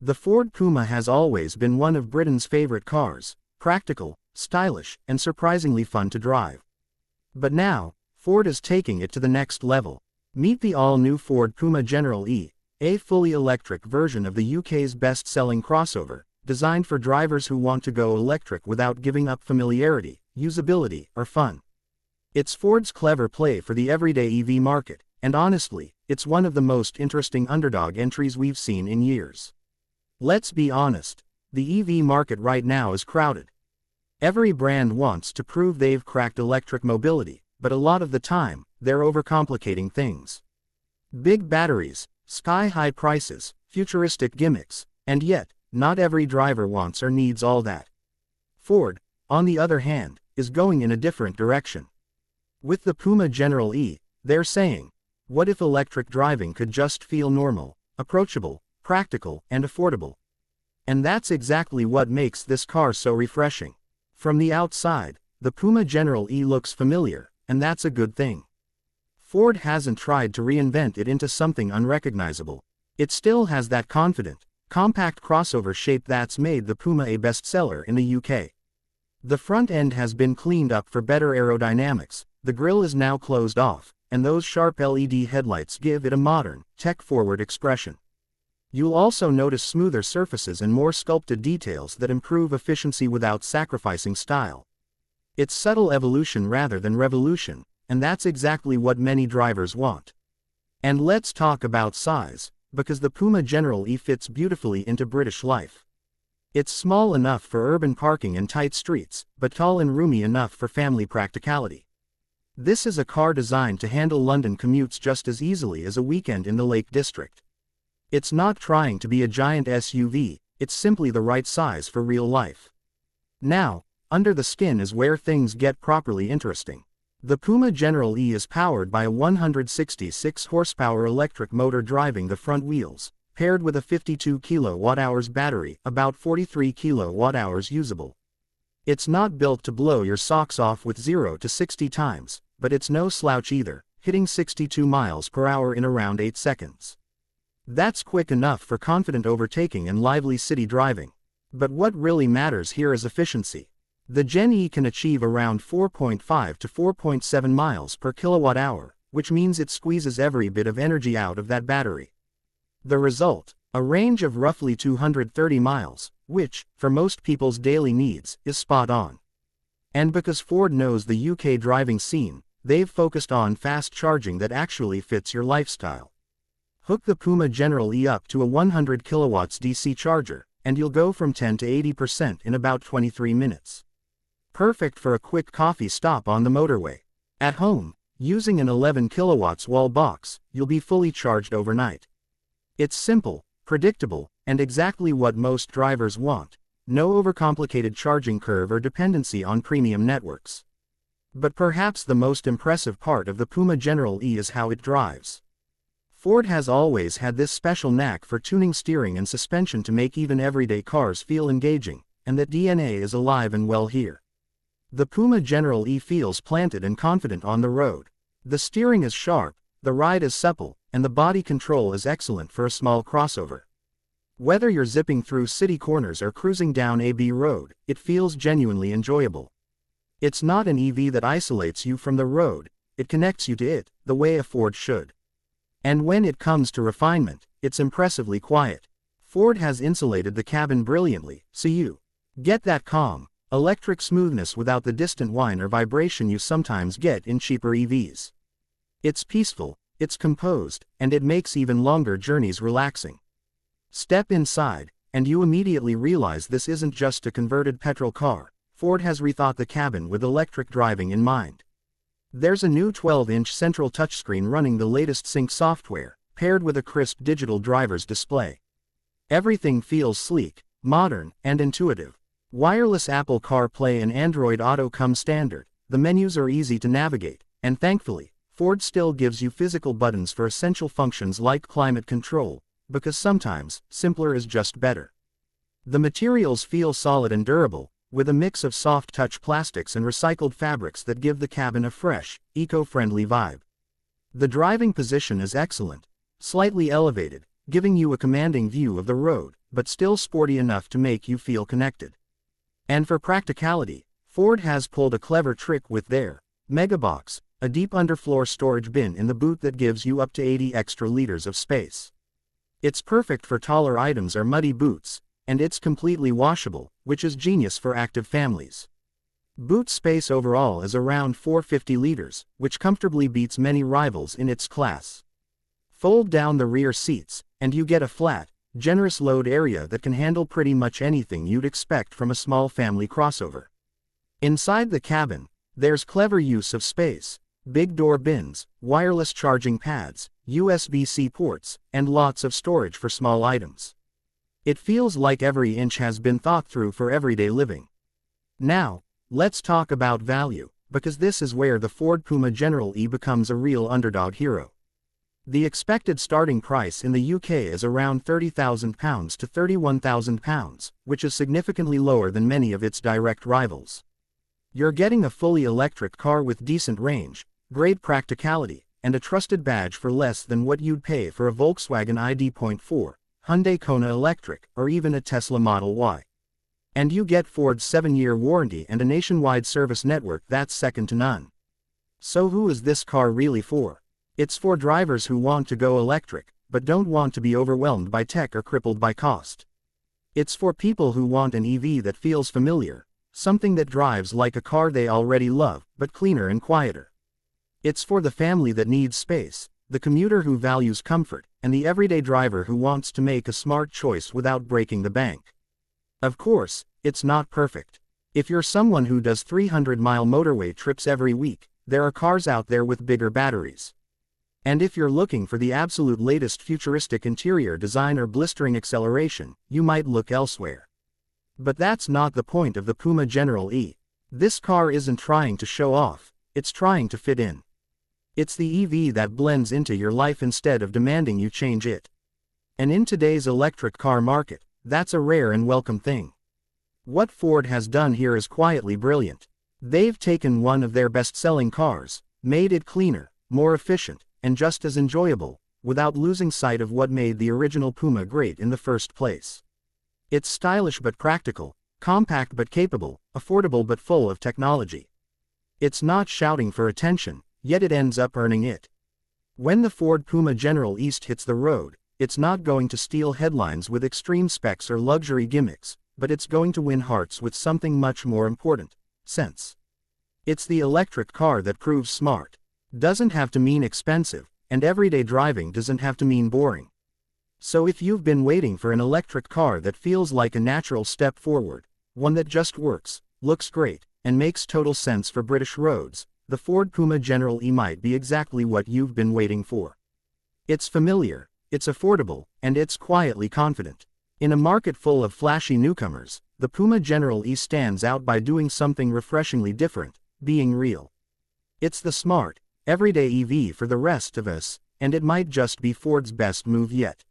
The Ford Puma has always been one of Britain's favorite cars, practical, stylish, and surprisingly fun to drive. But now, Ford is taking it to the next level. Meet the all-new Ford Puma Gen-E, a fully electric version of the UK's best-selling crossover, designed for drivers who want to go electric without giving up familiarity, usability, or fun. It's Ford's clever play for the everyday EV market, and honestly, it's one of the most interesting underdog entries we've seen in years. Let's be honest, the EV market right now is crowded. Every brand wants to prove they've cracked electric mobility, but a lot of the time, they're overcomplicating things. Big batteries, sky-high prices, futuristic gimmicks, and yet, not every driver wants or needs all that. Ford, on the other hand, is going in a different direction. With the Puma Gen-E, they're saying, what if electric driving could just feel normal, approachable, practical, and affordable? And that's exactly what makes this car so refreshing. From the outside, the Puma Gen-E looks familiar, and that's a good thing. Ford hasn't tried to reinvent it into something unrecognizable. It still has that confident, compact crossover shape that's made the Puma a bestseller in the UK. The front end has been cleaned up for better aerodynamics, the grille is now closed off, and those sharp LED headlights give it a modern, tech-forward expression. You'll also notice smoother surfaces and more sculpted details that improve efficiency without sacrificing style. It's subtle evolution rather than revolution, and that's exactly what many drivers want. And let's talk about size, because the Puma Gen-E fits beautifully into British life. It's small enough for urban parking and tight streets, but tall and roomy enough for family practicality. This is a car designed to handle London commutes just as easily as a weekend in the Lake District. It's not trying to be a giant SUV, it's simply the right size for real life. Now, under the skin is where things get properly interesting. The Puma Gen-E is powered by a 166 horsepower electric motor driving the front wheels, paired with a 52 kWh battery, about 43 kWh usable. It's not built to blow your socks off with 0 to 60 times, but it's no slouch either, hitting 62 miles per hour in around 8 seconds. That's quick enough for confident overtaking and lively city driving. But what really matters here is efficiency. The Gen-E can achieve around 4.5 to 4.7 miles per kilowatt-hour, which means it squeezes every bit of energy out of that battery. The result, a range of roughly 230 miles, which, for most people's daily needs, is spot on. And because Ford knows the UK driving scene, they've focused on fast charging that actually fits your lifestyle. Hook the Puma Gen-E up to a 100 kilowatts DC charger, and you'll go from 10 to 80% in about 23 minutes. Perfect for a quick coffee stop on the motorway. At home, using an 11 kilowatts wall box, you'll be fully charged overnight. It's simple, predictable, and exactly what most drivers want. No overcomplicated charging curve or dependency on premium networks. But perhaps the most impressive part of the Puma Gen-E is how it drives. Ford has always had this special knack for tuning steering and suspension to make even everyday cars feel engaging, and that DNA is alive and well here. The Puma Gen-E feels planted and confident on the road. The steering is sharp, the ride is supple, and the body control is excellent for a small crossover. Whether you're zipping through city corners or cruising down a B road, it feels genuinely enjoyable. It's not an EV that isolates you from the road, it connects you to it, the way a Ford should. And when it comes to refinement, it's impressively quiet. Ford has insulated the cabin brilliantly, so you get that calm, electric smoothness without the distant whine or vibration you sometimes get in cheaper EVs. It's peaceful, it's composed, and it makes even longer journeys relaxing. Step inside, and you immediately realize this isn't just a converted petrol car. Ford has rethought the cabin with electric driving in mind. There's a new 12-inch central touchscreen running the latest Sync software, paired with a crisp digital driver's display. Everything feels sleek, modern, and intuitive. Wireless Apple CarPlay and Android Auto come standard, the menus are easy to navigate, and thankfully, Ford still gives you physical buttons for essential functions like climate control, because sometimes, simpler is just better. The materials feel solid and durable, with a mix of soft touch plastics and recycled fabrics that give the cabin a fresh, eco-friendly vibe. The driving position is excellent, slightly elevated, giving you a commanding view of the road, but still sporty enough to make you feel connected. And for practicality, Ford has pulled a clever trick with their Mega Box, a deep underfloor storage bin in the boot that gives you up to 80 extra liters of space. It's perfect for taller items or muddy boots, and it's completely washable, which is genius for active families. Boot space overall is around 450 liters, which comfortably beats many rivals in its class. Fold down the rear seats, and you get a flat, generous load area that can handle pretty much anything you'd expect from a small family crossover. Inside the cabin, there's clever use of space, big door bins, wireless charging pads, USB-C ports, and lots of storage for small items. It feels like every inch has been thought through for everyday living. Now, let's talk about value, because this is where the Ford Puma Gen-E becomes a real underdog hero. The expected starting price in the UK is around £30,000 to £31,000, which is significantly lower than many of its direct rivals. You're getting a fully electric car with decent range, great practicality, and a trusted badge for less than what you'd pay for a Volkswagen ID.4, Hyundai Kona Electric, or even a Tesla Model Y. And you get Ford's 7-year warranty and a nationwide service network that's second to none. So who is this car really for? It's for drivers who want to go electric, but don't want to be overwhelmed by tech or crippled by cost. It's for people who want an EV that feels familiar, something that drives like a car they already love, but cleaner and quieter. It's for the family that needs space, the commuter who values comfort, and the everyday driver who wants to make a smart choice without breaking the bank. Of course, it's not perfect. If you're someone who does 300-mile motorway trips every week, there are cars out there with bigger batteries. And if you're looking for the absolute latest futuristic interior design or blistering acceleration, you might look elsewhere. But that's not the point of the Puma Gen-E. This car isn't trying to show off, it's trying to fit in. It's the EV that blends into your life instead of demanding you change it. And in today's electric car market, that's a rare and welcome thing. What Ford has done here is quietly brilliant. They've taken one of their best-selling cars, made it cleaner, more efficient, and just as enjoyable, without losing sight of what made the original Puma great in the first place. It's stylish but practical, compact but capable, affordable but full of technology. It's not shouting for attention, yet it ends up earning it. When the Ford Puma Gen-E hits the road, it's not going to steal headlines with extreme specs or luxury gimmicks, but it's going to win hearts with something much more important: sense. It's the electric car that proves smart. Doesn't have to mean expensive, and everyday driving doesn't have to mean boring. So if you've been waiting for an electric car that feels like a natural step forward, one that just works, looks great, and makes total sense for British roads, the Ford Puma Gen-E might be exactly what you've been waiting for. It's familiar, it's affordable, and it's quietly confident. In a market full of flashy newcomers, the Puma Gen-E stands out by doing something refreshingly different: being real. It's the smart, everyday EV for the rest of us, and it might just be Ford's best move yet.